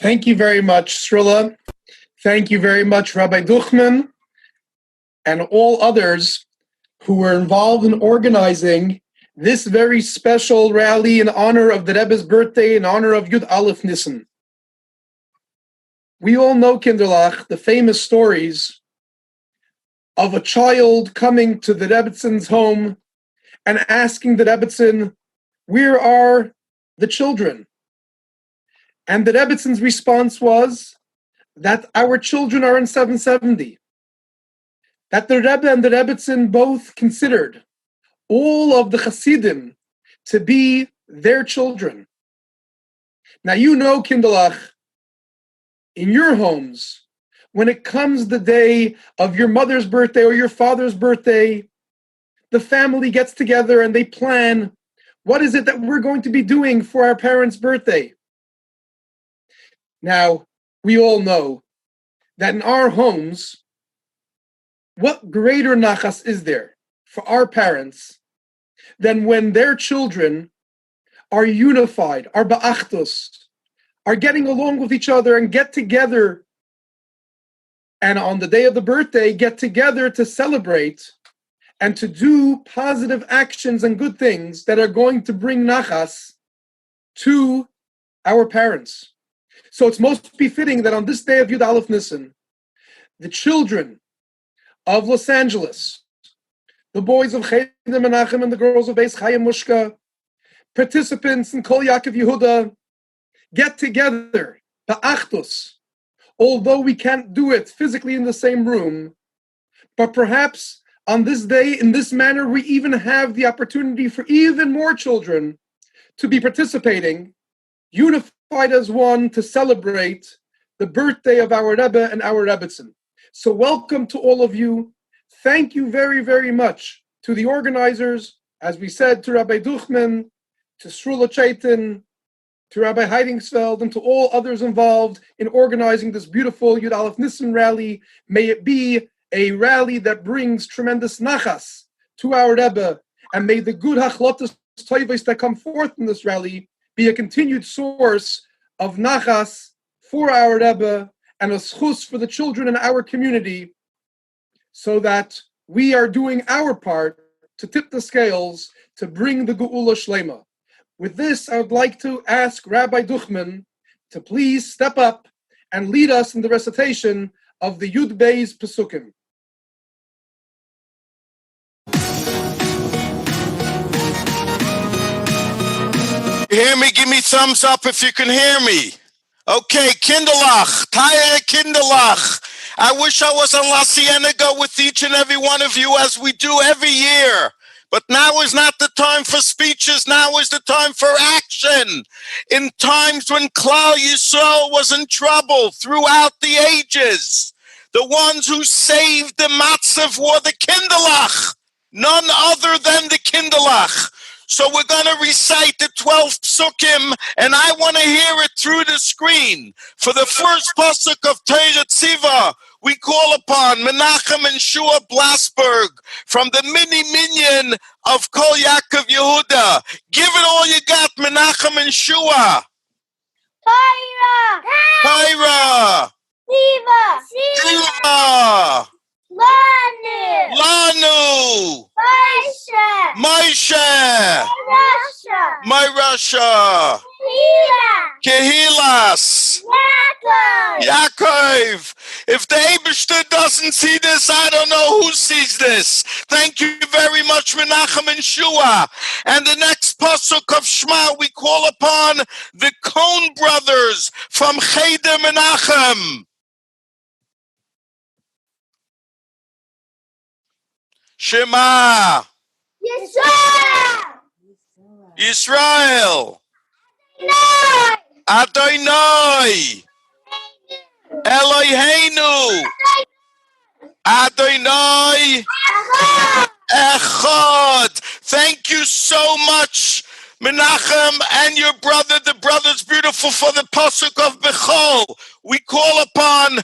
Thank you very much, Srila. Thank you very much, Rabbi Duchman, and all others who were involved in organizing this very special rally in honor of the Rebbe's birthday, in honor of Yud Aleph Nissan. We all know, Kinderlach, the famous stories of a child coming to the Rebbitzins' home and asking the Rebbitzin, "Where are the children?" And the Rebbitzins' response was that our children are in 770. That the Rebbe and the Rebbitzin both considered all of the Hasidim to be their children. Now you know, Kinderlach, in your homes, when it comes the day of your mother's birthday or your father's birthday, the family gets together and they plan, what is it that we're going to be doing for our parents' birthday? Now, we all know that in our homes, what greater nachas is there for our parents than when their children are unified, are ba'achtos, are getting along with each other and get together, and on the day of the birthday, get together to celebrate and to do positive actions and good things that are going to bring nachas to our parents. So it's most befitting that on this day of Yud Aleph Nissan, the children of Los Angeles, the boys of Cheder Menachem and the girls of Beis Chaya Mushka, participants in Kol Yaakov Yehuda, get together, ba'achtos, although we can't do it physically in the same room, but perhaps on this day, in this manner, we even have the opportunity for even more children to be participating, unified as one, to celebrate the birthday of our Rebbe and our Rebbitzin. So welcome to all of you. Thank you very, very much to the organizers, as we said, to Rabbi Duchman, to Srula Chaitin, to Rabbi Heidingsfeld, and to all others involved in organizing this beautiful Yud Aleph Nissan rally. May it be a rally that brings tremendous nachas to our Rebbe, and may the good hachlotas toivos that come forth in this rally be a continued source of nachas for our Rebbe and a schus for the children in our community, so that we are doing our part to tip the scales to bring the Geula Shlema. With this, I would like to ask Rabbi Duchman to please step up and lead us in the recitation of the Yud Beis Pesukim. You hear me? Give me thumbs up if you can hear me. Okay, Kinderlach, Taya Kinderlach. I wish I was on La Cienega with each and every one of you as we do every year. But now is not the time for speeches. Now is the time for action. In times when Klal Yisrael was in trouble throughout the ages, the ones who saved the matzav were the Kinderlach, none other than the Kinderlach. So we're going to recite the 12 psukim, and I want to hear it through the screen. For the first pasuk of Torah Tziva, we call upon Menachem and Shua Blasberg from the mini minion of Kol Yaakov Yehuda. Give it all you got, Menachem and Shua. Torah! Torah! Tziva! Lanu! Moshe! My Russia! Kehilas! Yaakov! If the Eibishter doesn't see this, I don't know who sees this. Thank you very much, Menachem and Shua. And the next pasuk of Shema, we call upon the Cohn brothers from Cheder Menachem. Shema! Yisrael! Adonai! Eloheinu! Adonai! Echad! Thank you so much, Menachem and your brother. The brother's beautiful for the pasuk of Bechol. We call upon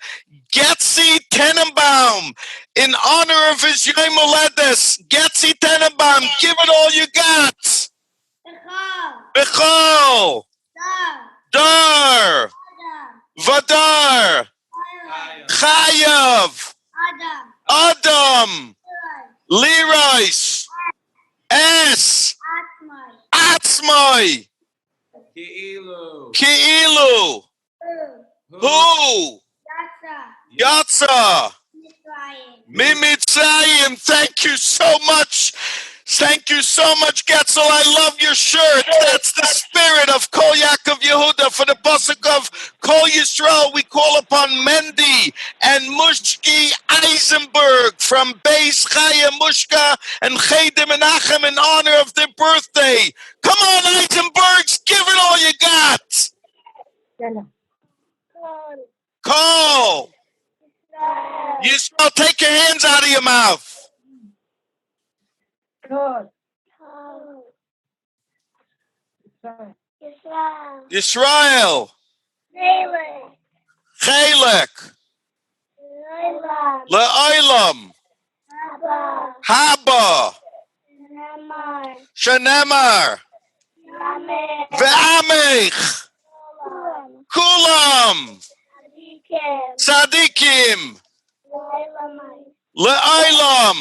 Getzi Tenenbaum in honor of his Yom Holedes. Getzi Tenenbaum, give it all you got. Bechol. Dar. Vadar, Chayav, Adam, Lirais, Es, Atzmai, Ki'ilu, Hu, Yatsa, Mimitzayim. Thank you so much. Thank you so much, Getzel. I love your shirt. That's the spirit of Kol Yaakov Yehuda. For the pasuk of Kol Yisrael, we call upon Mendy and Mushki Eisenberg from Beis Chaya Mushka and Chayde Menachem in honor of their birthday. Come on, Eisenbergs, give it all you got. Kol Yisrael, take your hands out of your mouth. Yisrael, Chelek, Le'olam, Haba, Shenemar, Ve'amech, Kulam, Tzadikim, Le'olam,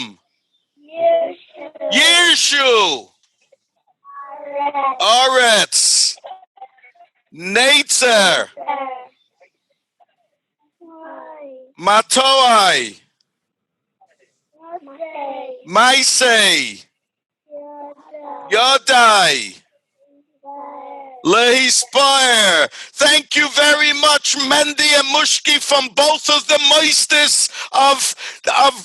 Yirshu, Aretz, Netzer, Matoai, Maisei, Yodai, Lehispire. Thank you very much, Mendy and Mushki, from both of the moistest of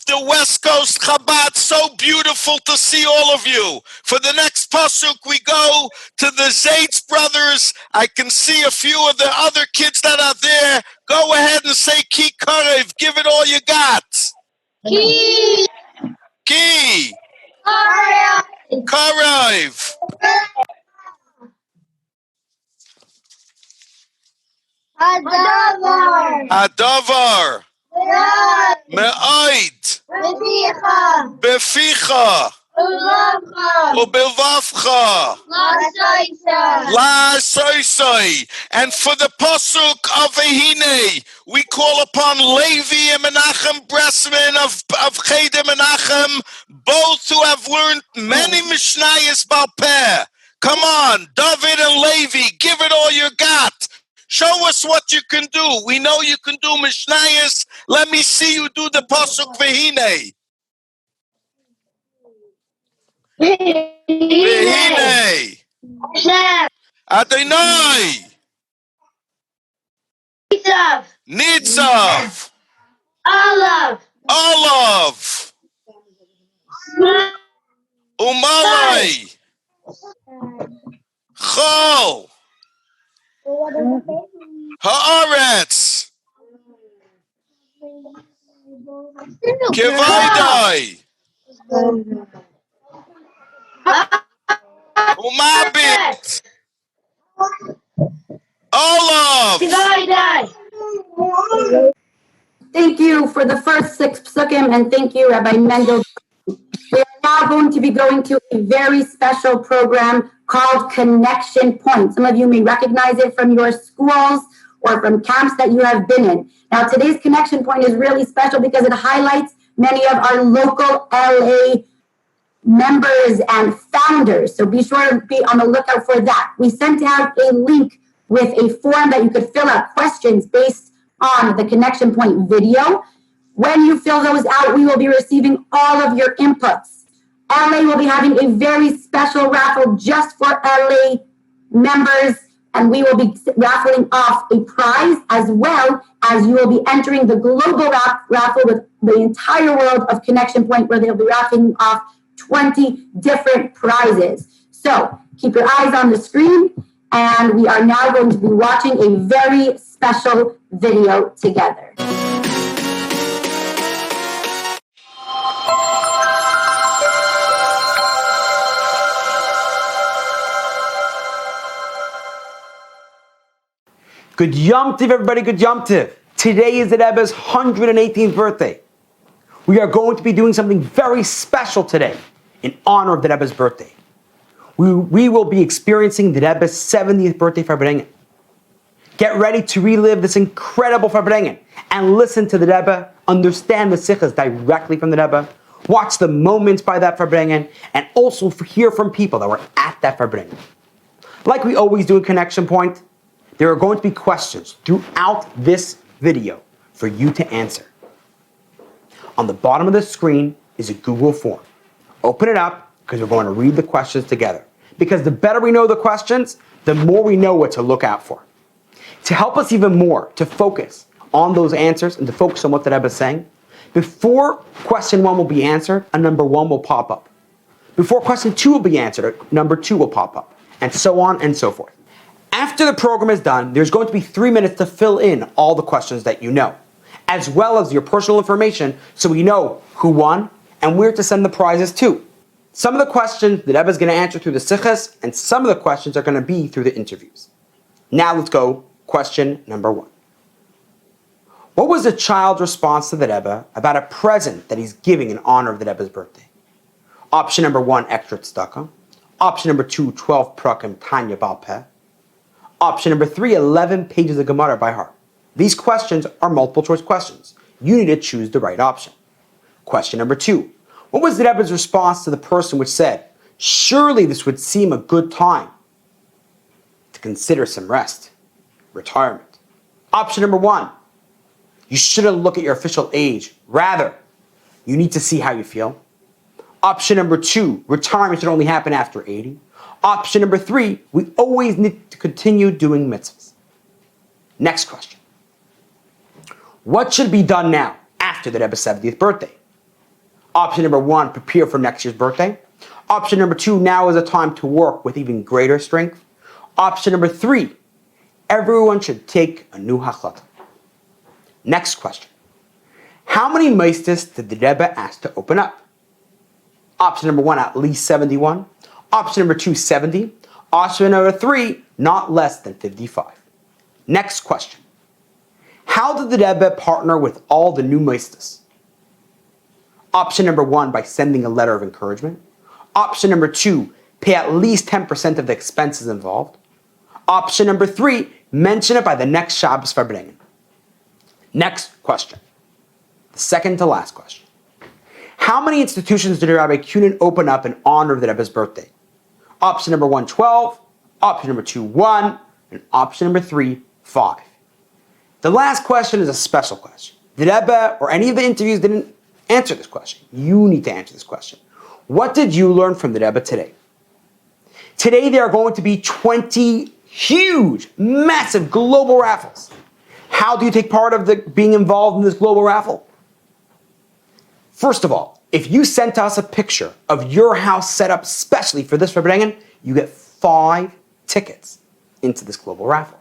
the West Coast Chabad. So beautiful to see all of you. For the next pasuk, we go to the Zaitz brothers. I can see a few of the other kids that are there. Go ahead and say Ki Karev. Give it all you got. Ki Ki Karev. Hadavar. Me'oid. Beficha. Ubelvavcha. La soisoi. And for the pasuk of Ehine, we call upon Levi and Menachem Bressman of Chayde Menachem, both who have learned many Mishnayos Baal Peh. Come on, David and Levi, give it all you got. Show us what you can do. We know you can do Mishnayos. Let me see you do the pasuk Vehine. Vehine. Adonai. Nitzav. Olav. Umalai. Chol. Haaretz. Kivaydai. Umabit. Olav. Thank you for the first 6 psukim, and thank you, Rabbi Mendel. We are now going to be going to a very special program called Connection Point. Some of you may recognize it from your schools or from camps that you have been in. Now, today's Connection Point is really special because it highlights many of our local LA members and founders. So be sure to be on the lookout for that. We sent out a link with a form that you could fill out questions based on the Connection Point video. When you fill those out, we will be receiving all of your inputs. LA will be having a very special raffle just for LA members, and we will be raffling off a prize, as well as you will be entering the global raffle with the entire world of Connection Point, where they'll be raffling off 20 different prizes. So keep your eyes on the screen, and we are now going to be watching a very special video together. Good Yom Tov, everybody. Good Yom Tov. Today is the Rebbe's 118th birthday. We are going to be doing something very special today in honor of the Rebbe's birthday. We will be experiencing the Rebbe's 70th birthday for Rebbe. Get ready to relive this incredible Farbrengen and listen to the Rebbe, understand the Sichas directly from the Rebbe, watch the moments by that Farbrengen, and also hear from people that were at that Farbrengen. Like we always do in Connection Point, there are going to be questions throughout this video for you to answer. On the bottom of the screen is a Google form. Open it up because we're going to read the questions together. Because the better we know the questions, the more we know what to look out for. To help us even more to focus on those answers and to focus on what the Rebbe is saying, before question 1 will be answered, a number 1 will pop up. Before question 2 will be answered, a number 2 will pop up, and so on and so forth. After the program is done, there's going to be 3 minutes to fill in all the questions that you know, as well as your personal information so we know who won and where to send the prizes to. Some of the questions the Rebbe is going to answer through the Sichas, and some of the questions are going to be through the interviews. Now let's go, question number 1. What was the child's response to the Rebbe about a present that he's giving in honor of the Rebbe's birthday? Option number 1, extra tzedakah. Option number 2, 12 prakim Tanya Bal Peh. Option number 3, 11 pages of Gemara by heart. These questions are multiple choice questions. You need to choose the right option. Question number 2. What was the Rebbe's response to the person which said, surely this would seem a good time to consider some rest, retirement? Option number 1. You shouldn't look at your official age. Rather, you need to see how you feel. Option number 2, retirement should only happen after 80. Option number 3, we always need to continue doing mitzvahs. Next question. What should be done now after the Rebbe's 70th birthday? Option number 1, prepare for next year's birthday. Option number 2, now is a time to work with even greater strength. Option number 3, everyone should take a new hachlata. Next question. How many meistas did the Rebbe ask to open up? Option number 1, at least 71. Option number 2, 70. Option number 3, not less than 55. Next question. How did the Rebbe partner with all the new meistas? Option number 1, by sending a letter of encouragement. Option number 2, pay at least 10% of the expenses involved. Option number 3, mention it by the next Shabbos Farbrengen. Next question. The second to last question. How many institutions did Rabbi Kunin open up in honor of the Rebbe's birthday? Option number 1, 12. Option number 2, 1. And option number 3, 5. The last question is a special question. The Rebbe or any of the interviews didn't answer this question. You need to answer this question. What did you learn from the Rebbe today? Today there are going to be 20 huge, massive global raffles. How do you take part of being involved in this global raffle? First of all, if you sent us a picture of your house set up specially for this Farbrengen, you get 5 tickets into this global raffle,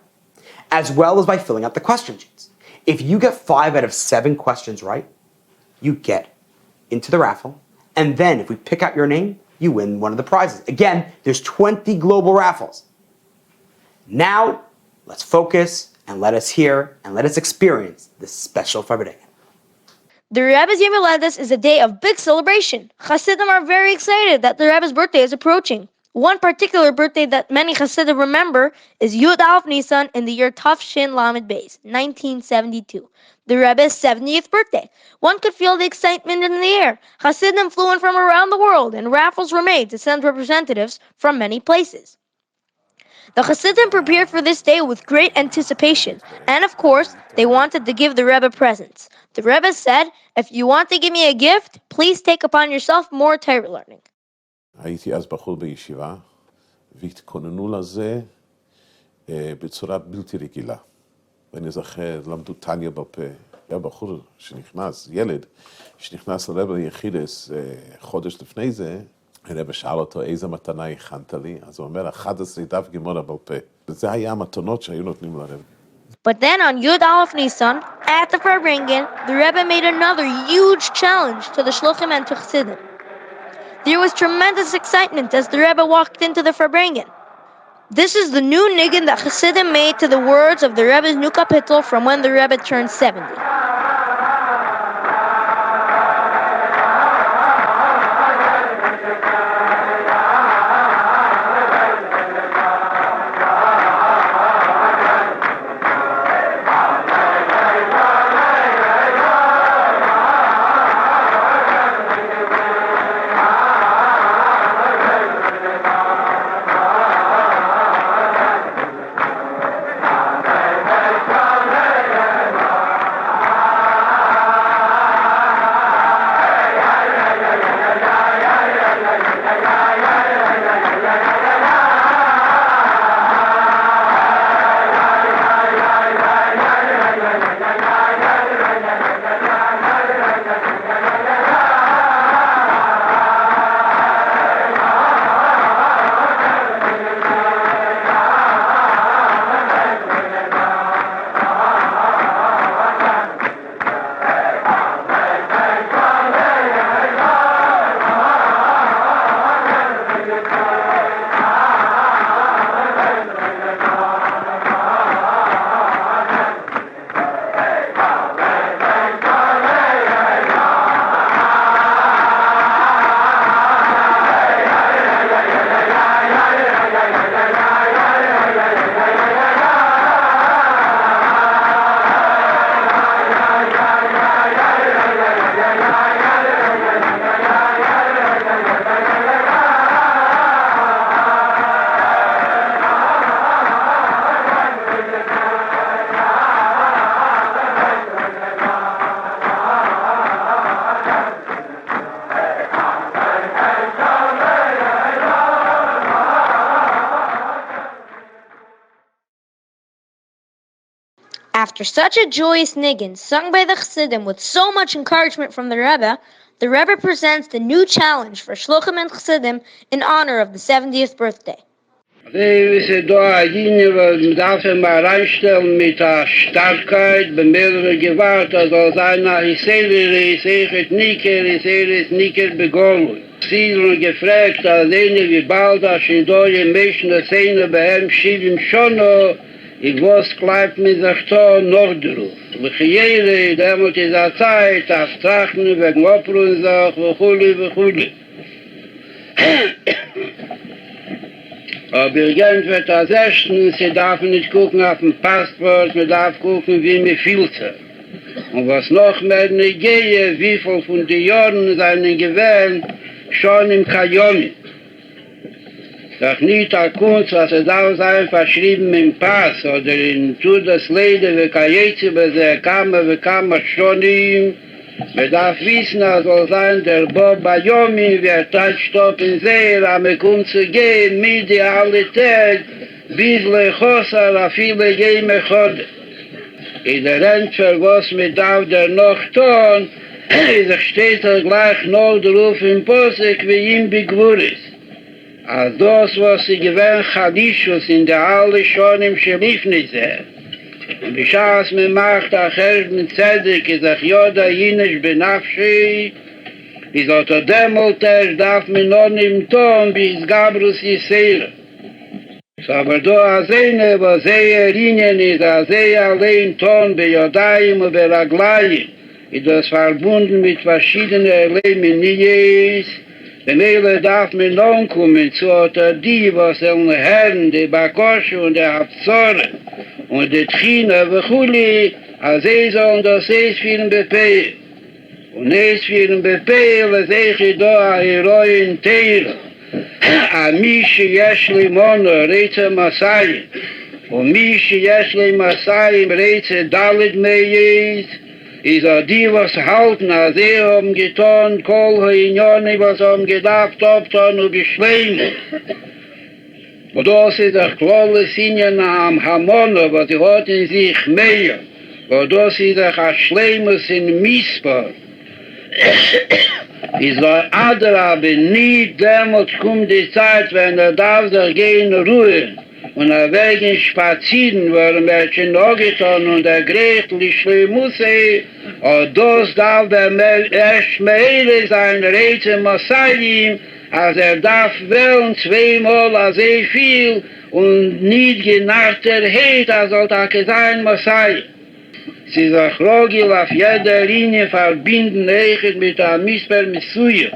as well as by filling out the question sheets. If you get 5 out of 7 questions right, you get into the raffle, and then if we pick out your name, you win one of the prizes. Again, there's 20 global raffles. Now, let's focus and let us hear and let us experience this special Farbrengen. The Rebbe's Yom Haledes is a day of big celebration. Hasidim are very excited that the Rebbe's birthday is approaching. One particular birthday that many Hasidim remember is Yud Aleph Nissan in the year Tav Shin Lamed Beis, 1972. The Rebbe's 70th birthday. One could feel the excitement in the air. Hasidim flew in from around the world, and raffles were made to send representatives from many places. The Hasidim prepared for this day with great anticipation, and of course, they wanted to give the Rebbe presents. The Rebbe said, if you want to give me a gift, please take upon yourself more Torah learning. הייתי אז בחור בישיבה, והתכוננו לזה בצורה בלתי רגילה. ואני זוכר, למדו טניה בפה. היה בחור שנכנס, ילד, שנכנס לרב היחידס חודש לפני זה, הרב שאל אותו איזה מתנה הכנת לי, אז הוא אומר, 11 דף גמרא בעל פה. וזה היה המתנות שהיו נותנים לרב. But then on Yud Aleph Nisan, at the Farbrengen, the Rebbe made another huge challenge to the Shluchim and to Chassidim. There was tremendous excitement as the Rebbe walked into the Farbrengen. This is the new niggin that Chassidim made to the words of the Rebbe's new kapitel from when the Rebbe turned 70. After such a joyous niggin sung by the Chassidim with so much encouragement from the Rebbe presents the new challenge for Shluchim and Chassidim in honor of the 70th birthday. Ist da eine, was man darf immer reinstellen mit der Starkheit, bei mehreren gewahrt, also seiner Hisere, Hisere, Niker begonnen. Sie sind gefragt, als eine wie bald, als in neue Menschen das eine bei ihm schieben schon noch, ich weiß, bleibt mir sich da noch drauf. Jede, damit ist der Zeit, auf Trachten, wegen Opern, Wechuli. Aber irgendwann als erstens, sie darf nicht gucken auf den Passport, man darf gucken, wie man fühlt sich. Und was noch mehr nicht gehe, wie viel von den Jahren seinen gewählt, schon im Kajon. Doch nicht der Kunst, was es darf sein, verschrieben im Pass oder in Tut das Leder, wie Kajetze, wie Kammer schon ihm. Man darf wissen, er soll sein, der Bob Bayomi, wer Taktstopp in See, aber kommt zu gehen, mit der alle Tag, bis Lechosser, a viele gehen Chode. In der Rentfer, was mit darf der noch tun, steht gleich noch drauf im Posek, wie ihm begwuris. Als das, was sie gewähnt, Chadishus, in der alle schon im Schelifnis ist. Und בשעס ממערכת אחרת מצדק, איזך יודע יינש בנפשי, איזאת הדמולתש דף מנון נמתון בהסגברוס יסיר. Aber da azene, was Rinien ist, allein Ton bei Jodayim und bei Raglayim, ist das verbunden mit verschiedenen Elemenies. Wenn darf man nun kommen zu die, was Herren, die Bakosche und der Habzore, und die Tchina, Wechuli, als sollen das für den Befehl. Und für den Befehl, als da Heroin Teire. Amishi Yeshli Mono, Reitze Masayim. Und Mishi Yeshli Masayim, Reitze Dalit Meyes. Ist die, was halten, als haben getan, Kol Hoinyoni, was haben gedacht, Obtan und Geschleim. Und das ist der Klolle Sinjen am Hamono, was sie hat in sich mehr. Und das ist der Schleimus in Mispar. Ist der Adra, aber nie damals kommt die Zeit, wenn darf sich gehen ruhen. Und wegen Spazieren, wo Menschen noch getan und grächtlich muss und das darf der erst mehr sein, Rätsel Masayim, als darf wählen zweimal als viel und nicht genachterheit, als sollte sein Masayim. Sie ist auch Rogel auf jeder Linie verbinden, mit der Misper Misuya.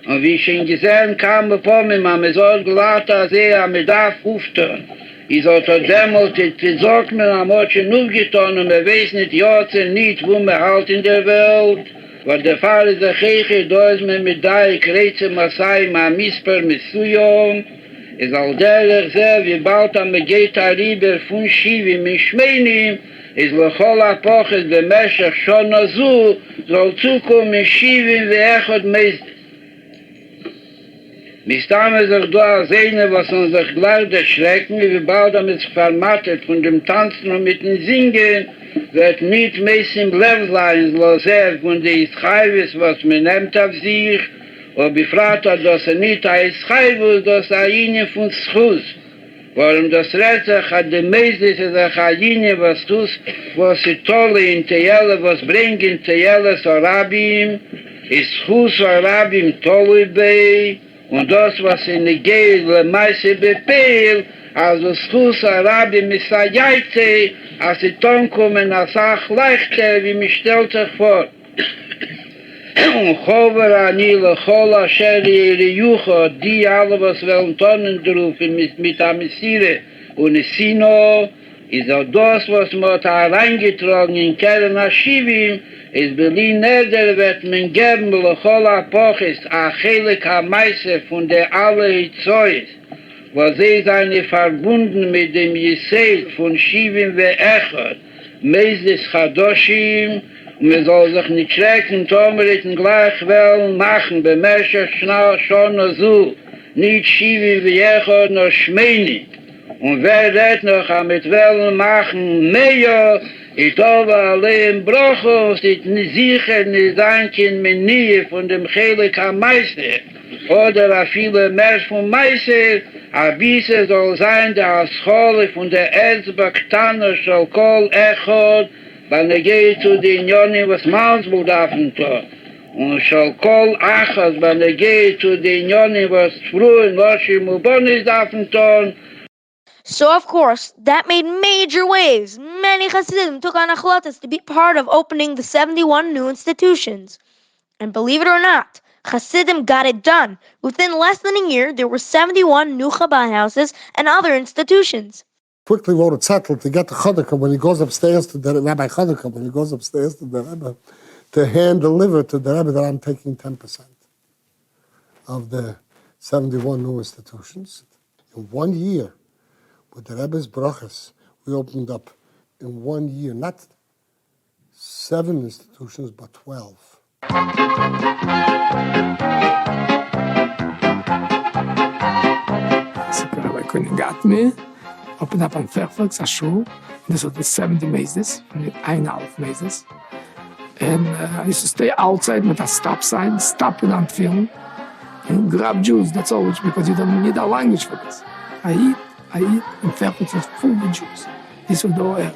Und wie schon gesehen, kam vor mir, man soll gelacht, als am Bedarf auftören. Ich sollte damals die Sorgen am Otschen aufgetan und wir wissen nicht, nicht, wo wir halt in der Welt. Weil der Fall ist der Kirche, da ist mir mit der Kreuze Masai, ma Misper Misuyom. Es all derlich sehr, wie bald am geht rüber von Shivi mit Schmeinim, es lechol Apoches bemerschach schon so, soll zukommen Shivi wie Echot Meister. Mistam sich da sehen, was uns sich gleich erschrecken, wie bald damit vermattet von dem Tanzen und mit dem Singen, wird nicht mehr im Leben sein, so sehr von der Ischaiwis, was man nimmt auf sich, und befragt hat, dass nicht ein Ischaiwis, dass eine von Schuss. Warum das Rätsel hat die meiste sich eine, was tust, was sie tolle in Tejelle, was bringt in Tejelle so Rabbim, ist Schuss so Rabbim tolle bei, und das, was in der Gehle meiste befehlt, also Schuss so Rabbim ist ein Jaite, als sie dann kommen, als auch leichter, wie mich stellt sich vor. Und Chover Anile, Chola, Sheri, Jucho, die alle, was wollen Tonnen rufen mit Amisire und Sino, ist auch das, was man da reingetragen in Keren Ashivim, ist Berlin Eder, wird man geben, Chola Poches, Achele Kameise von der alle Hitzois, was sie seine verbunden mit dem Jesel von Shivim ve Echad, Meis Chadoshim, und man soll sich nicht schrecken, Tomeriten gleich wollen machen, bemerkst schnell schon so, nicht Shivim ve Echad, noch Schmeini. Und wer redt noch mit wollen machen, mehr, Ich glaube, allein Brochos ist nicht sicher, nicht ein Kind mit Nähe von dem Heilig am Meister. Oder a viele mehr vom Meister, a bisschen soll sein, der Schole von der Erzbaktaner soll kol echot, weil geht zu den Jonen, was Malsburg darf und tut. Und soll kol achas, weil geht zu den Jonen, was früh in Loschim und Bonis darf und tun. So, of course, that made major waves. Many Hasidim took on achlatas to be part of opening the 71 new institutions. And believe it or not, Hasidim got it done. Within less than a year, there were 71 new Chabad houses and other institutions. Quickly wrote a zettel to get to Chanukah when he goes upstairs to the Rabbi Chanukah, when he goes upstairs to the Rebbe, to hand deliver to the Rebbe that I'm taking 10% of the 71 new institutions. In 1 year, with the Rebbe's brachas, we opened up in 1 year, not 7 institutions, but 12. Rabbi Koenig got me, opened up on Fairfax, a shul. This was with 70 mazes, with 1,5 mazes. And I used to stay outside with a stop sign, stop without film, and grab Jews, that's all, because you don't need a language for this. I eat, and Fairfax was full with Jews. This was the whole area.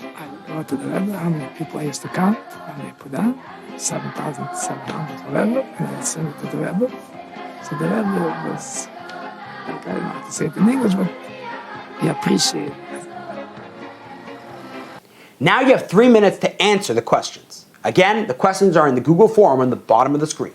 I go to the Rebbe, how many people I used to count, how many I put down, 7,700 whatever, and I send it to the Rebbe. So the Rebbe was, like, I don't know how to say it in English, but he appreciated it. Now you have 3 minutes to answer the questions. Again, the questions are in the Google form on the bottom of the screen.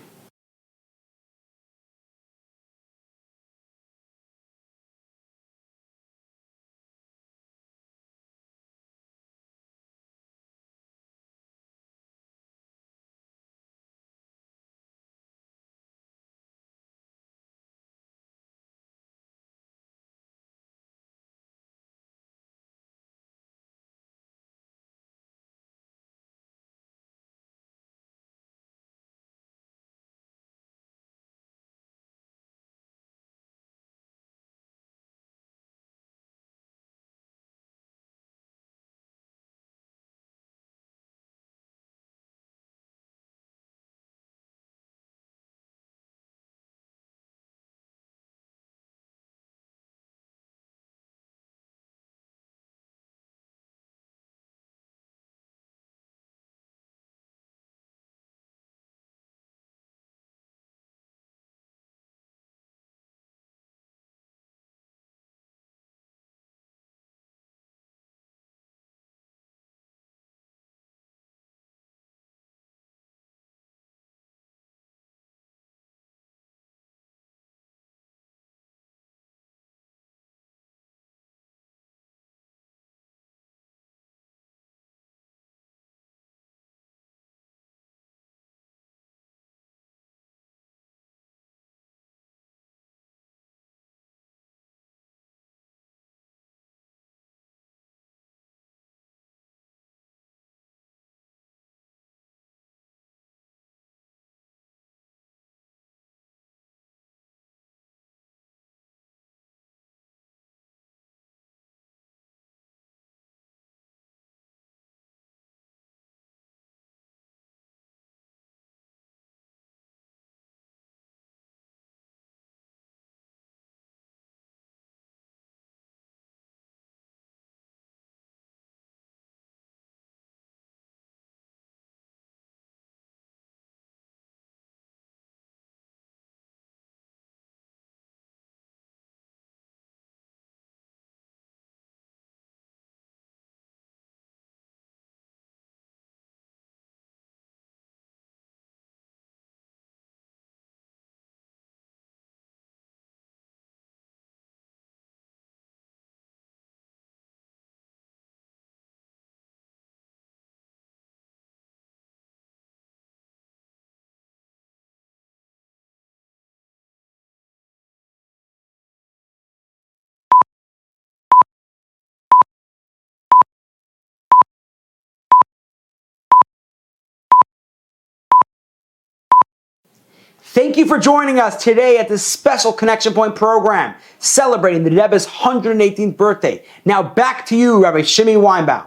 Thank you for joining us today at this special Connection Point program, celebrating the Rebbe's 118th birthday. Now back to you, Rabbi Shimi Weinbaum.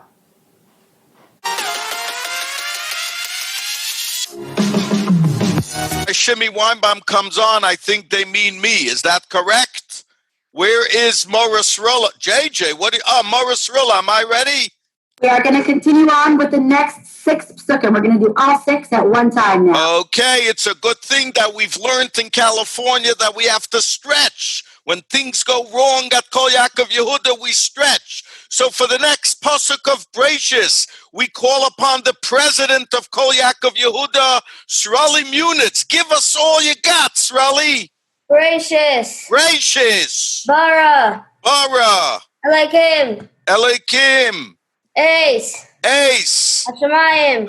Shimmy Weinbaum comes on, I think they mean me. Is that correct? Where is Morris Rilla? JJ, Morris Rilla, am I ready? We are going to continue on with the next 6 psukim. We're going to do all 6 at one time now. Okay, it's a good thing that we've learned in California that we have to stretch. When things go wrong at Kol Yaakov Yehuda, we stretch. So for the next pasuk of Bereshis, we call upon the president of Kol Yaakov Yehuda, Srali Munitz. Give us all you got, Srali. Bereshis. Bara. Elohim. Ace. Hashamayim.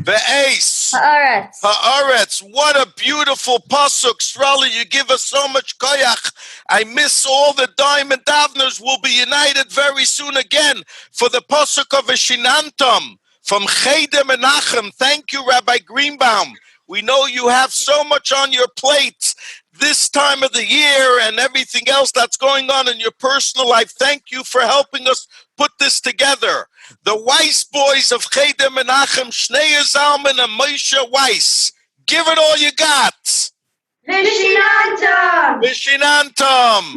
Ve'es. Haaretz. Haaretz. What a beautiful pasuk, Srali. You give us so much koyach. I miss all the diamond davners. We'll be united very soon again for the pasuk of Eshinantam from Cheder Menachem. Thank you, Rabbi Greenbaum. We know you have so much on your plate this time of the year and everything else that's going on in your personal life. Thank you for helping us put this together. The Weiss boys of Cheder Menachem, Shneur Zalman and Moshe Weiss. Give it all you got. Vishinantam.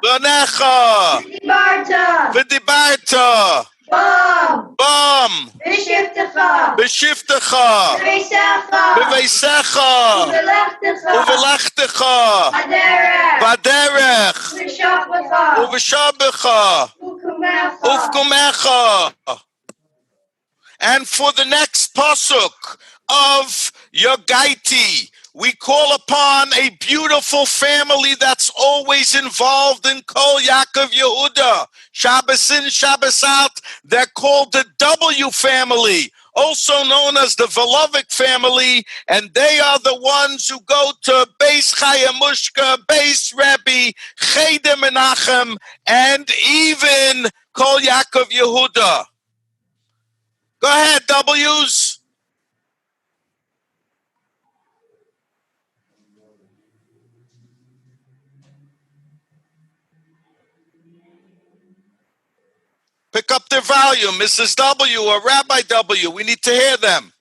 Levanecha. V'dibarta. Bam. B'shiftecha. B'veisecha. Uvelechtecha. Baderech. Uveshabecha. Ufkumecha. And for the next pasuk of Yogaiti, we call upon a beautiful family that's always involved in Kol Yaakov Yehuda. Shabbos in, Shabbos out. They're called the W family, also known as the Volovic family, and they are the ones who go to Beis Chayamushka, Beis Rebbe, Cheder Menachem, and even Kol Yaakov Yehuda. Go ahead, W's. Pick up their volume, Mrs. W or Rabbi W. We need to hear them.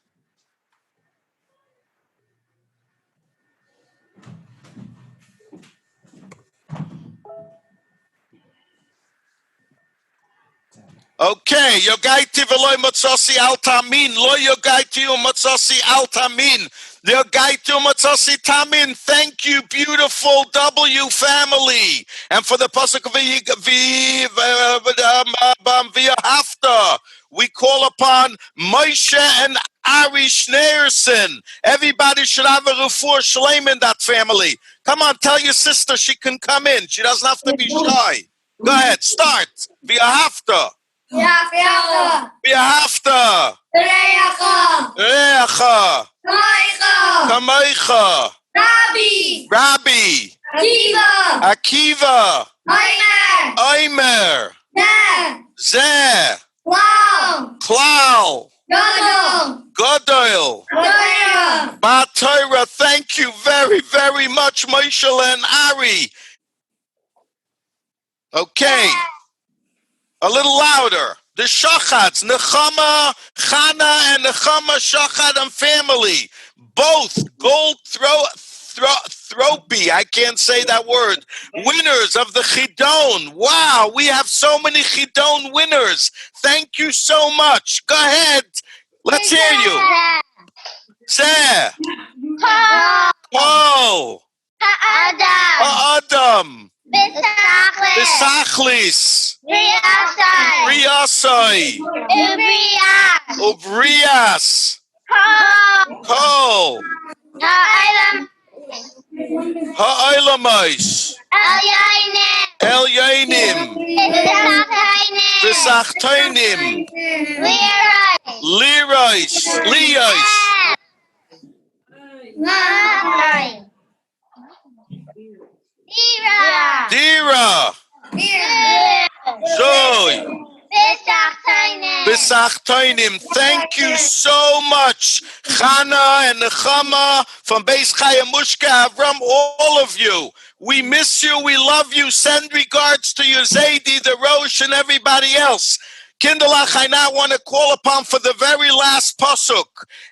Okay, Yogaiti v'loy motzasi al tamin, lo yogaiti u'motzasi al tamin, yogaiti u'motzasi tamin. Thank you, beautiful W family. And for the pasuk v'yahavta, we call upon Moshe and Ari Schneerson. Everybody should have a refuah shleim in that family. Come on, tell your sister she can come in. She doesn't have to be shy. Go ahead, start. V'yahavta. V'yahavta. Re'acha. Kameicha. Rabbi. Akiva. Omer. Zeh. Klal. Godel. Torah. Thank you very, very much, Moshe and Ari. Okay. A little louder. The Shachats, Nechama, Chana, and Nechama Shachat and family. Both gold thropy. I can't say that word. Winners of the Chidon. Wow, we have so many Chidon winners. Thank you so much. Go ahead. Let's hear you. Say. Kol. Ha'adam. Besachlis. Riyasai. Ubrias. Kol. Ha'olamais. Elyainim. Besachtainim. Lirais. Dira. Zoe. Besachtainim. Thank you so much, Chana and Nechama from Beis Chayamushka, Avram, all of you. We miss you. We love you. Send regards to your Zaidi, the Rosh, and everybody else. Kinderlach, I now want to call upon for the very last pasuk.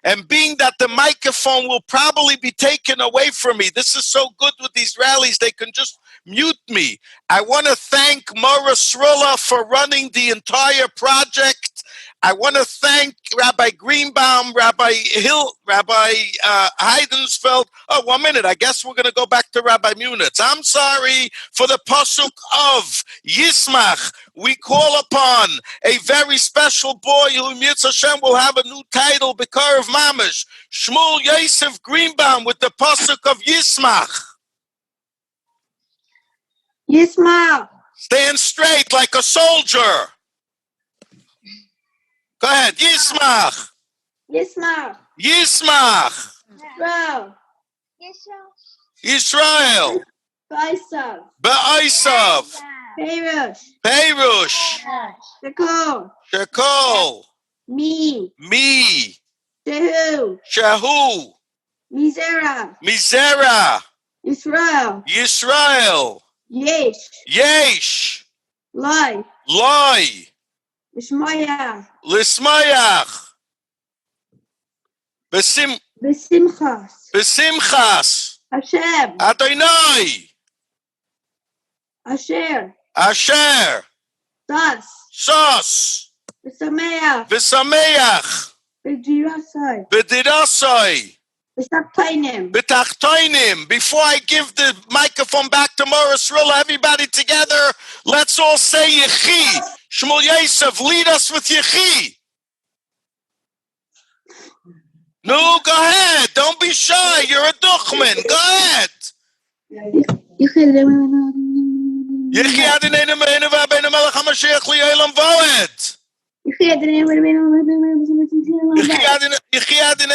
And being that the microphone will probably be taken away from me, this is so good with these rallies, they can just mute me. I want to thank Mora Srilla for running the entire project. I want to thank Rabbi Greenbaum, Rabbi Hill, Rabbi Heidensfeld. Oh, 1 minute. I guess we're going to go back to Rabbi Munitz. I'm sorry for the pasuk of Yismach. We call upon a very special boy who, Yitz Hashem, will have a new title, Bekar of Mamish, Shmuel Yosef Greenbaum, with the pasuk of Yismach. Yismael. Stand straight like a soldier. Go ahead. Yismach. Yismael. Yismach. Yisrael. Yisrael. Baisav. Be'aisav. Perush. Perush. Shekol. Shekol. Mi. Mi. Shehu. Shahu. Mizera. Mizera. Yisrael. Yisrael. Yesh. Yesh. Loi. Loi. Ishmaya. Lismayach. Besimchas. Besimchas. Hashem. Adonai. Asher. Asher. Das. Sos. Besameach. V'sameach. Bedirasai. B'dirasai. Besaptainim. B'tachtoinim. Before I give the microphone back to Morris Rilla, everybody together, let's all say Yechi. Shmuel Yosef, lead us with Yechi. No, go ahead. Don't be shy. You're a duchman. Go ahead. Yechi Adonai Meinu v'Abeinu Melech HaMashiach li'olam v'oed. Yechi Adonai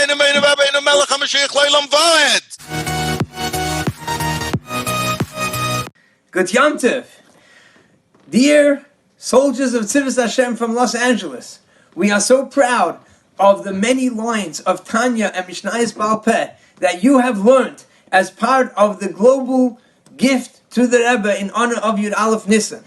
Meinu v'Abeinu Melech HaMashiach li'olam v'oed. Good Yom Tov. Dear soldiers of Tzivos Hashem from Los Angeles, we are so proud of the many lines of Tanya and Mishnayos Baal Peh that you have learned as part of the global gift to the Rebbe in honor of Yud Aleph Nissan.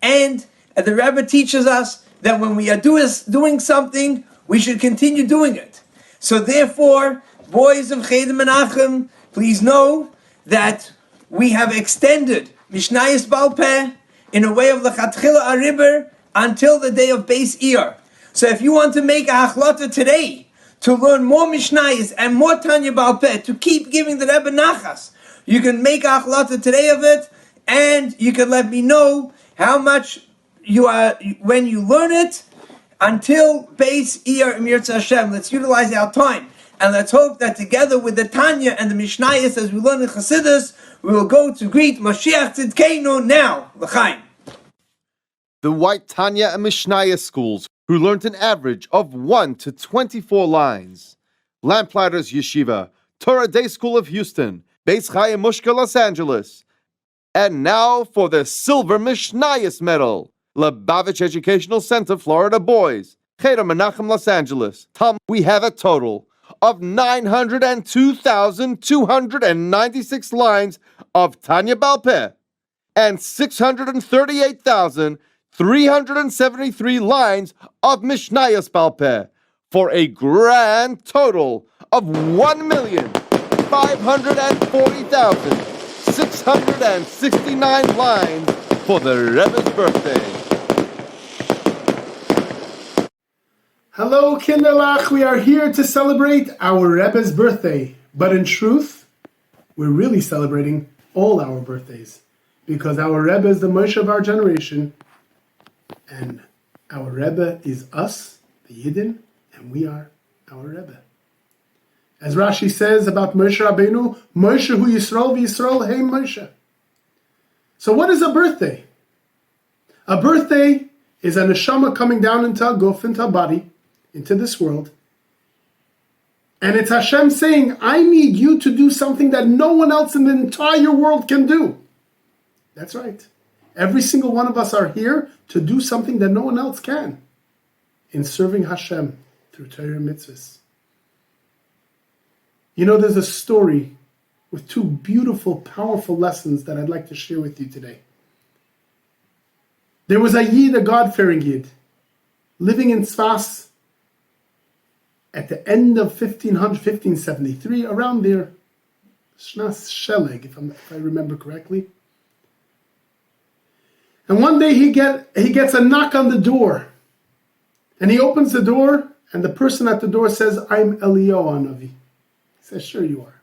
And the Rebbe teaches us that when we are doing something, we should continue doing it. So therefore, boys of Cheder Menachem, please know that we have extended Mishnayos Baal Peh in a way of Lechatchila Ariber until the day of Beis Iyar. So if you want to make a hachlata today to learn more Mishnayos and more Tanya Baal Peh to keep giving the Rebbe nachas, you can make a hachlata today of it, and you can let me know how much you are when you learn it until Beis Iyar Mirz Hashem. Let's utilize our time, and let's hope that together with the Tanya and the Mishnayos, as we learn in Chassidus, we will go to greet Mashiach Tzidkeinu now. L'chaim. The White Tanya and Mishnayos schools, who learned an average of 1 to 24 lines. Lamplighters Yeshiva, Torah Day School of Houston, Beis Chaim Mushka, Los Angeles. And now for the Silver Mishnayos Medal, Lubavitch Educational Center, Florida Boys, Cheder Menachem, Los Angeles. We have a total of 902,296 lines of Tanya Baal Peh and 638,373 lines of Mishnayos Baal Peh for a grand total of 1,540,669 lines for the Rebbe's birthday. Hello, Kinderlach. We are here to celebrate our Rebbe's birthday. But in truth, we're really celebrating all our birthdays, because our Rebbe is the Moshe of our generation, and our Rebbe is us, the Yidden, and we are our Rebbe. As Rashi says about Moshe Rabbeinu, Moshe hu Yisrael v'Yisrael hey Moshe. So what is a birthday? A birthday is a neshama coming down into a guf, into a body, into this world. And it's Hashem saying, I need you to do something that no one else in the entire world can do. That's right. Every single one of us are here to do something that no one else can in serving Hashem through Torah and mitzvahs. You know, there's a story with two beautiful, powerful lessons that I'd like to share with you today. There was a Yid, a God-fearing Yid. living in Tzfas at the end of 1573, around there, Shnas Sheleg, if I remember correctly. And one day he gets a knock on the door. And he opens the door, and the person at the door says, "I'm Eliyahu Hanavi." He says, "Sure you are."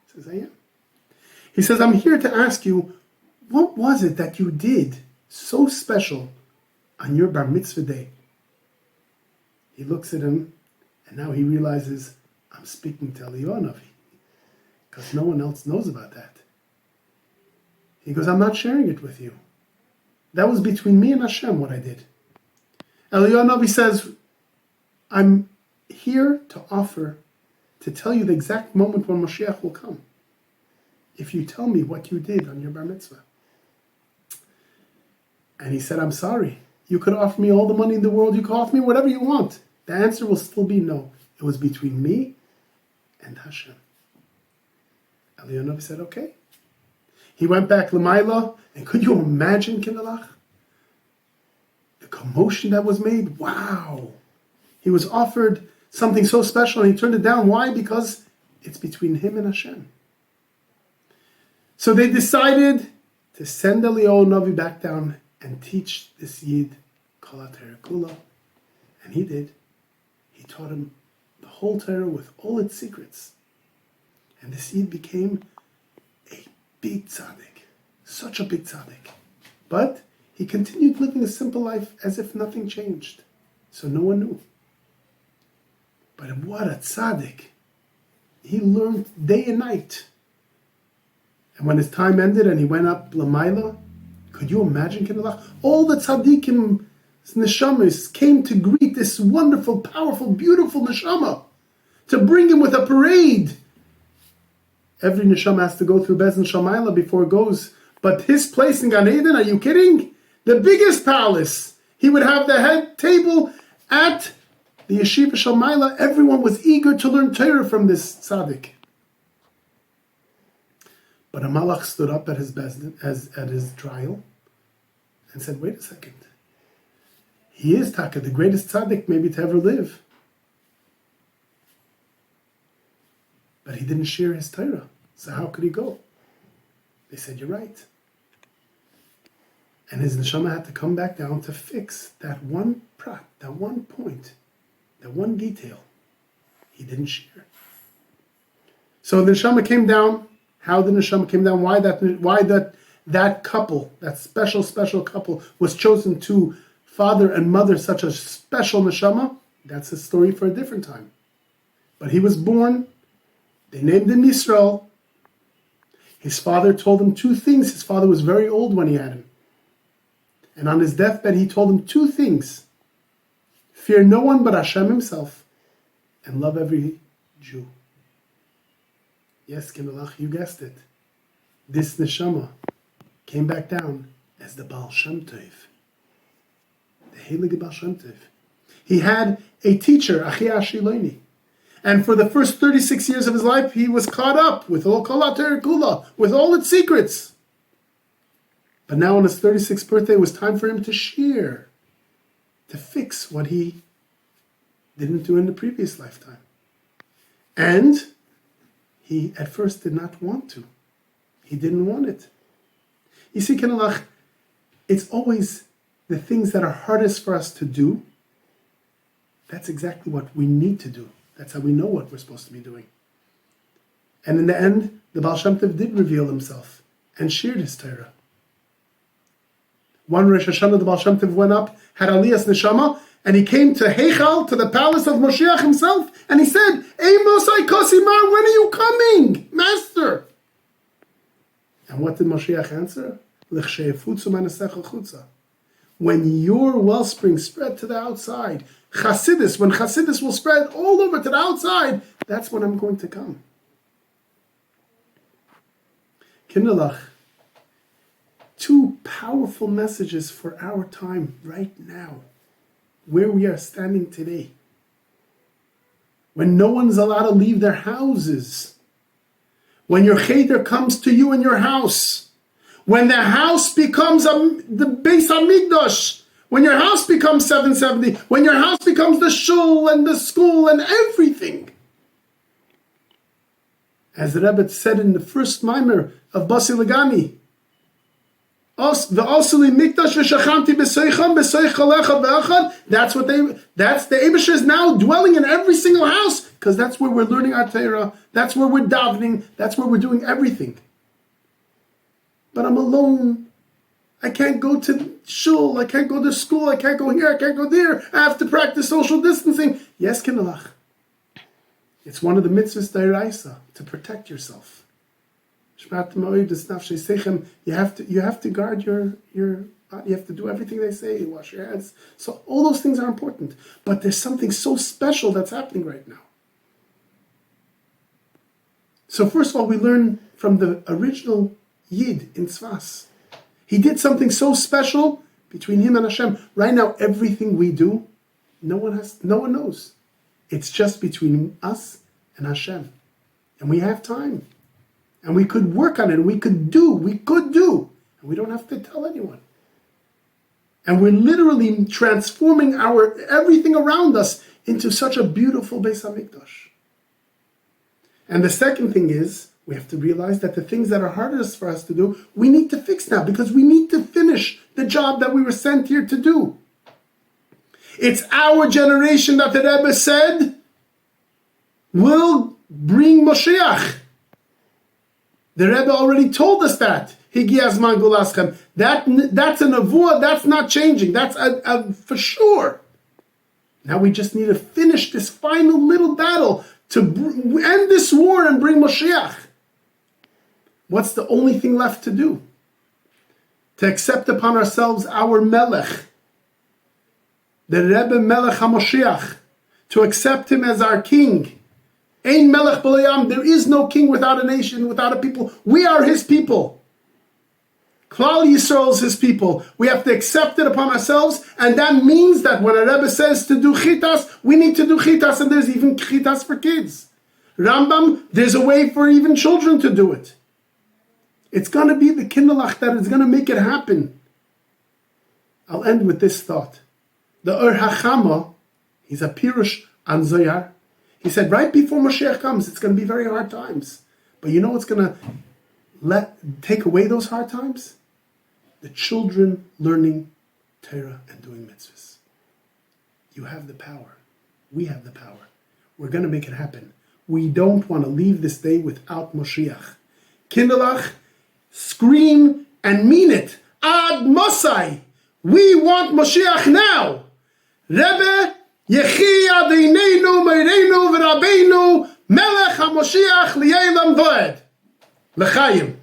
He says, "I am." He says, "I'm here to ask you, what was it that you did so special on your bar mitzvah day?" He looks at him, and now he realizes, I'm speaking to Eliyahu Hanavi, because no one else knows about that. He goes, "I'm not sharing it with you. That was between me and Hashem, what I did." Eliyahu Hanavi says, "I'm here to tell you the exact moment when Mashiach will come, if you tell me what you did on your bar mitzvah." And he said, "I'm sorry. You could offer me all the money in the world. You could offer me whatever you want. The answer will still be no. It was between me and Hashem." Eliyahu Hanavi said, "Okay." He went back Lamaila, and could you imagine, Kinderlach? The commotion that was made. Wow. He was offered something so special and he turned it down. Why? Because it's between him and Hashem. So they decided to send Eliyahu Hanavi back down and teach this Yid Kol HaTorah Kula. And he did. He taught him the whole Torah with all its secrets. And this Yid became a big tzaddik. Such a big tzaddik. But he continued living a simple life as if nothing changed. So no one knew. But what a tzaddik. He learned day and night. And when his time ended and he went up Lamaila, could you imagine, Kinderlach? All the tzaddikim, neshamas, came to greet this wonderful, powerful, beautiful neshama, to bring him with a parade. Every neshama has to go through Bezin Shamayla before it goes. But his place in Gan Eden, are you kidding? The biggest palace. He would have the head table at the Yeshiva Shamayla. Everyone was eager to learn Torah from this tzaddik. But a malach stood up at his trial and said, "Wait a second. He is Taka, the greatest tzaddik maybe to ever live. But he didn't share his Torah. So how could he go?" They said, "You're right." And his neshama had to come back down to fix that one prat, that one point, that one detail he didn't share. So the neshama came down. How the neshama came down? Why that couple, that special couple, was chosen to father and mother such a special neshama? That's a story for a different time. But he was born. They named him Yisrael. His father told him two things. His father was very old when he had him. And on his deathbed, he told him two things. Fear no one but Hashem himself, and love every Jew. Yes, Kinderlach, you guessed it. This neshama came back down as the Baal Shem Tov. The Heilige Baal Shem Tov. He had a teacher, Achia Shiloini. And for the first 36 years of his life, he was caught up with all Kol HaTorah Kula, with all its secrets. But now on his 36th birthday, it was time for him to share, to fix what he didn't do in the previous lifetime. And he at first did not want to. He didn't want it. You see, Kinelach, it's always the things that are hardest for us to do. That's exactly what we need to do. That's how we know what we're supposed to be doing. And in the end, the Baal Shem Tov did reveal himself and shared his Torah. One Rosh Hashanah, the Baal Shem Tov went up, had Aliyah's Neshama, and he came to Heichal, to the palace of Moshiach himself, and he said, Mosai Kosimar, when are you coming, Master? And what did Moshiach answer? When your wellspring spread to the outside, Chassidus, when Chassidus will spread all over to the outside, that's when I'm going to come. Kinderlach, two powerful messages for our time right now, where we are standing today. When no one's allowed to leave their houses. When your cheder comes to you in your house. When the house becomes the Beis HaMikdash, When your house becomes 770, when your house becomes the shul and the school and everything. As the Rebbe said in the first mimer of Basi Lagani, that's the Eibusher is now dwelling in every single house, because that's where we're learning our Torah, that's where we're davening, that's where we're doing everything. But I'm alone. I can't go to shul, I can't go to school, I can't go here, I can't go there, I have to practice social distancing. Yes, Kinderlach. It's one of the mitzvahs d'oraisa, to protect yourself. You have to guard your you have to do everything they say, wash your hands. So all those things are important. But there's something so special that's happening right now. So first of all, we learn from the original Yid in Tzfas. He did something so special between him and Hashem. Right now, everything we do, no one knows. It's just between us and Hashem. And we have time. And we could work on it, and we could do, and we don't have to tell anyone. And we're literally transforming everything around us into such a beautiful Beis HaMikdash. And the second thing is, we have to realize that the things that are hardest for us to do, we need to fix now, because we need to finish the job that we were sent here to do. It's our generation that the Rebbe said will bring Moshiach. The Rebbe already told us that. Higiazman Gulaschem. That's a nevuah, that's not changing. That's for sure. Now we just need to finish this final little battle to end this war and bring Moshiach. What's the only thing left to do? To accept upon ourselves our Melech, the Rebbe Melech HaMoshiach, to accept him as our king. Ein Melech B'Olam, there is no king without a nation, without a people. We are his people. Klal Yisrael is his people. We have to accept it upon ourselves, and that means that when a Rebbe says to do chitas, we need to do chitas, and there's even chitas for kids. Rambam, there's a way for even children to do it. It's going to be the kinderlach that is going to make it happen. I'll end with this thought. The Ur HaChama, he's a Pirush on Zoyar. He said, right before Moshiach comes, it's going to be very hard times. But you know what's going to take away those hard times? The children learning Torah and doing mitzvahs. You have the power. We have the power. We're going to make it happen. We don't want to leave this day without Moshiach. Kinderlach, scream and mean it. Ad Mosai. We want Moshiach now. Rebbe, Yechi Adinenu Meirenu V'Rabbeinu Melech HaMoshiach Li'elam Voed. L'chaim.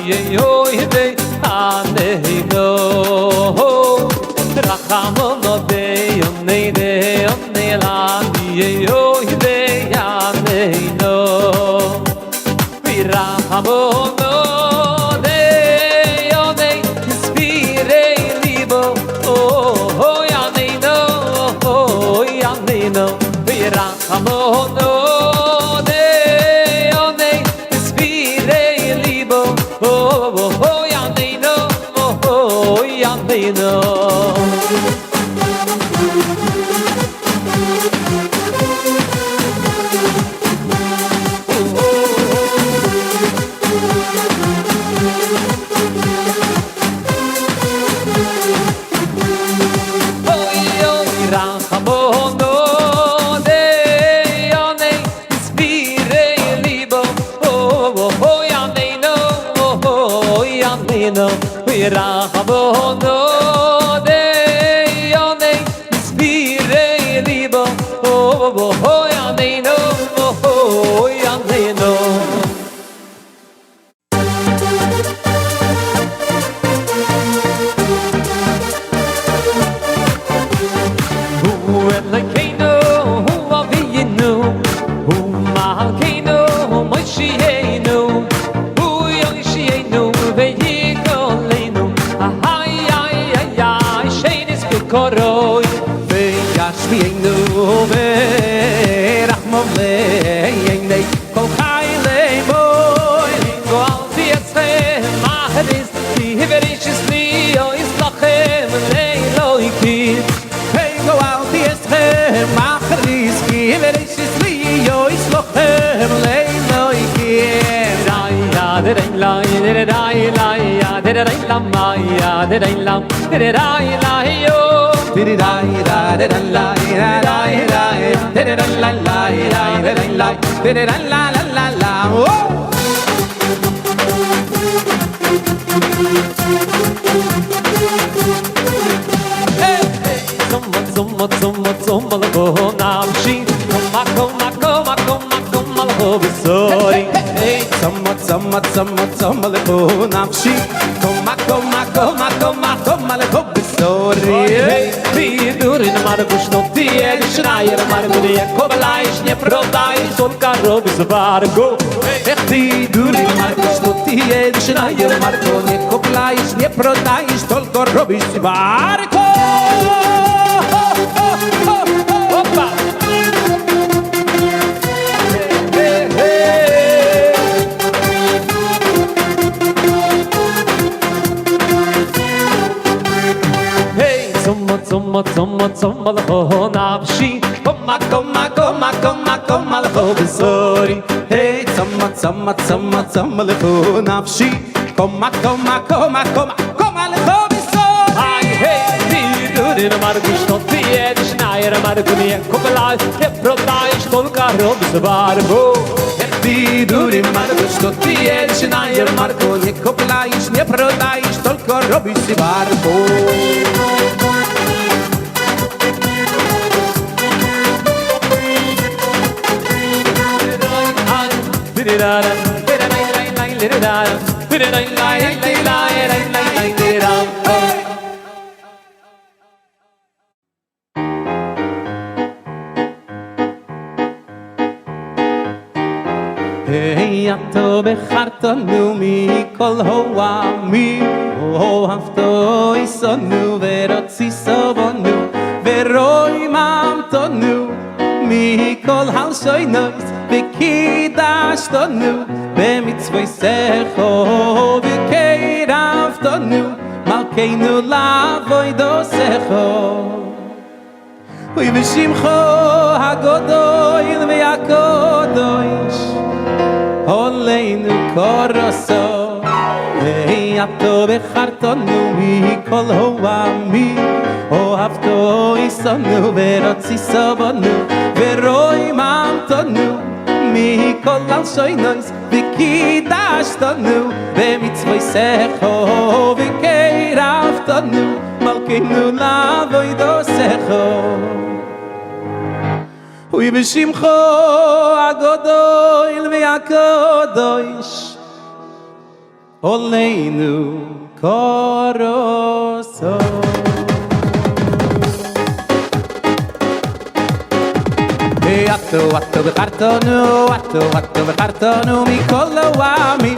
Yo, v'yirachamono deyonei inspirei libo oh yaneino v'yirachamono deyonei inspirei libo oh yaneino Rachabono deyonei inspirei libo oh yaneino Hu Elokeinu Hu Avinu Hu Malkeinu Moshienu Hu Yoshienu Ve'yikolenu Shenis Bekoroi Ve'yashvienu Ve'rachmov Le'yenei Kol Chai Le'boy Go al Tietzchem Maharis Tihiverishis Liyo Islachem Le'loikim Go out the Eschem, Machris, Giverishis Liyo, Islochem, Leiloikim. Raya, Dereilai, Dererailaya, Dereilamaya, Dereilam, Dererailaya, Dereraila, Dererailaya, Dererailaya, Dererailaya, Dererailaya, oh! Zomma lebo nafshi Koma lebo besori Zomma lebo nafshi Koma lebo besori Vidurin margush no tie Shnayer marguni Kobalaish nie prodaish Tolka robis vargo Vidurin margush no tie Shnayer marguni Kobalaish nie prodaish Tolka robis vargo Opa! Hey, Zomma lecho nafshi Koma lecho besori Hey, Zomma lecho nafshi Koma lecho besori Hey, Vidurin margush no tie Shnayer marguni Kobalai Prodaish Tolka robis vargo Vidurin margush no tie Shnayer marguni Kobalaish nie prodaish Tolka robis vargo Hey, ato bechartonu mikol hoami Ohavto isonu verotzisovonu Veroi mamtonu mikol halshoinois Vikidashtonu bemitzvoisecho Vikeiraftonu malkeinu lavoidosecho Ui v'shimcho hagodoil v'yakodoish Oleinu koroso Ve'ato bechartonu mikol hoami Ohavto isonu verotzisovonu Veroi mamtonu mikol alshoinois Vikidashtonu bemitzvoisecho Vikeiraftonu malkeinu lavoidosecho Ui b'shimcho agodoil v'yakodoish Oleinu koroso Hey, Ato bekartonu mikolo ami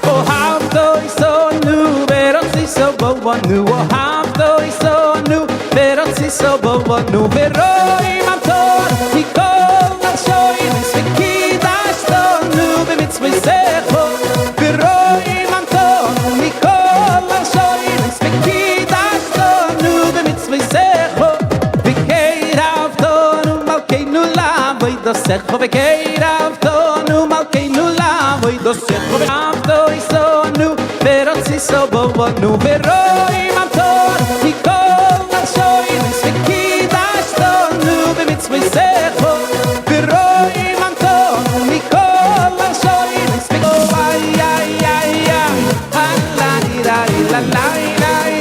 Oh hamto isonu verotsi so bonu Oh hamto isonu verotsi so bonu Veroi mantor mikolo shoin Svikida stonu bemitzvah secho Veroi mantor mikolo shoin Svikida stonu bemitzvah secho Secho vekeirav tonu malkeinu lavoy do secho ve'amto isonu verotzi sobovonu veroi mamtor mikol nashoin svekidash tonu b'mitzvah secho veroi mamtor mikol nashoin svekidash ay ay ay ay la la la la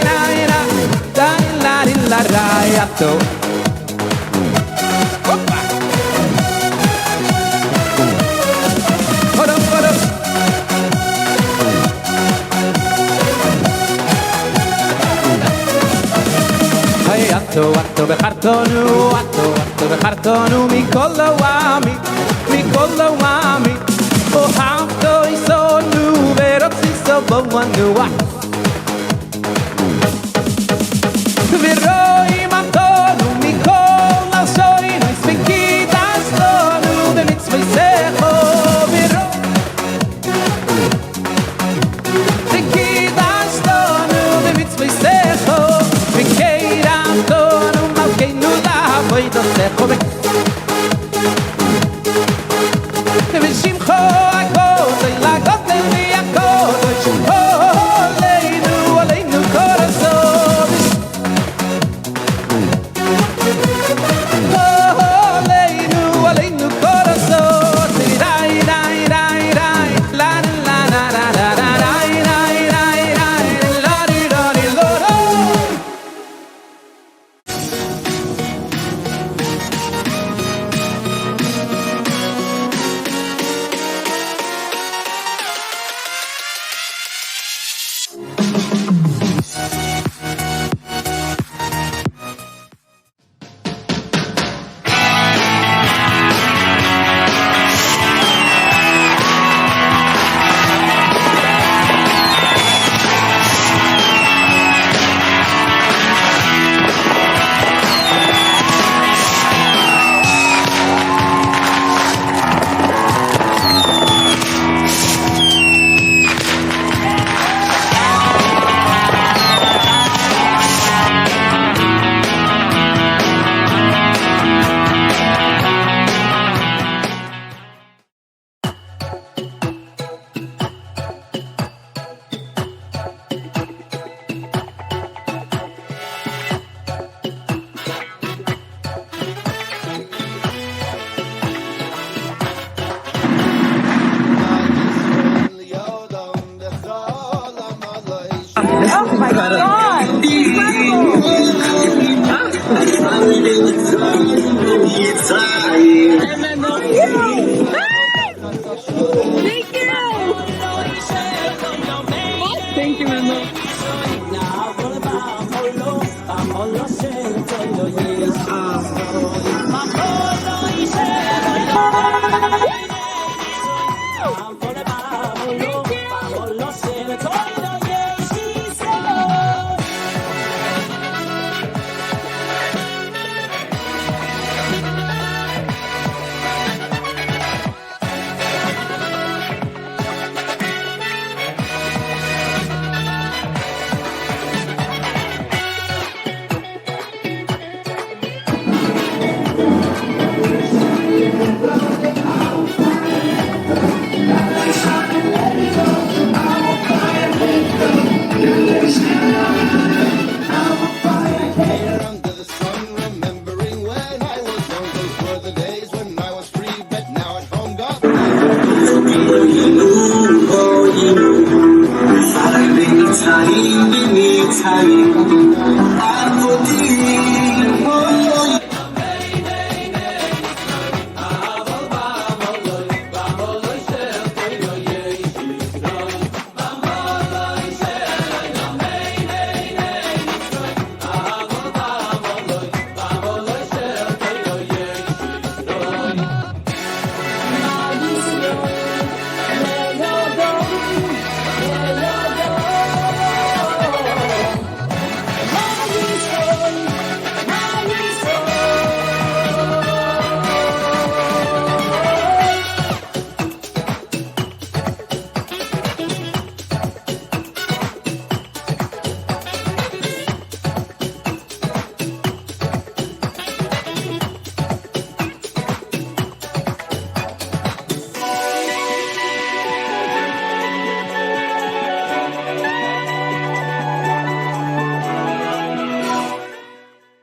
la la la la la ato Ato bekartonu mikolo ami Oh hamto isonu verotzi sobovanu Veroi mantonu mikolo shoin Svikidas tonu b'mitzvah secho Svikidas tonu b'mitzvah secho Voy do secho V'shimcho akodoy lagoday li'akodoy Aleinu korazon Aleinu korazon Rai rai rai rai La la la la la la Rai rai rai rai La ri ro ri lo ro Oh my God! Thank you, Memo. Time,